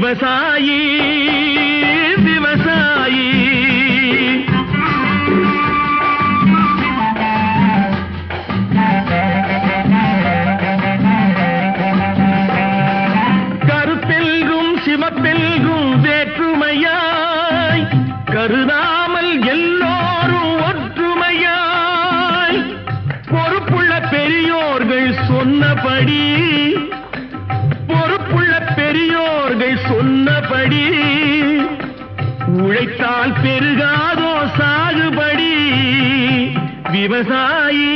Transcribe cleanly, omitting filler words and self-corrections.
விவசாயி விவசாயி கருப்பெல்கும் சிவப்பெல்கும் வேற்றுமையாய் கருதாமல் எல்லோரும் ஒற்றுமையாய் பொறுப்புள்ள பெரியோர்கள் சொன்னபடி சொன்னபடி உழைத்தால் பெருகாதோ சாகுபடி விவசாயி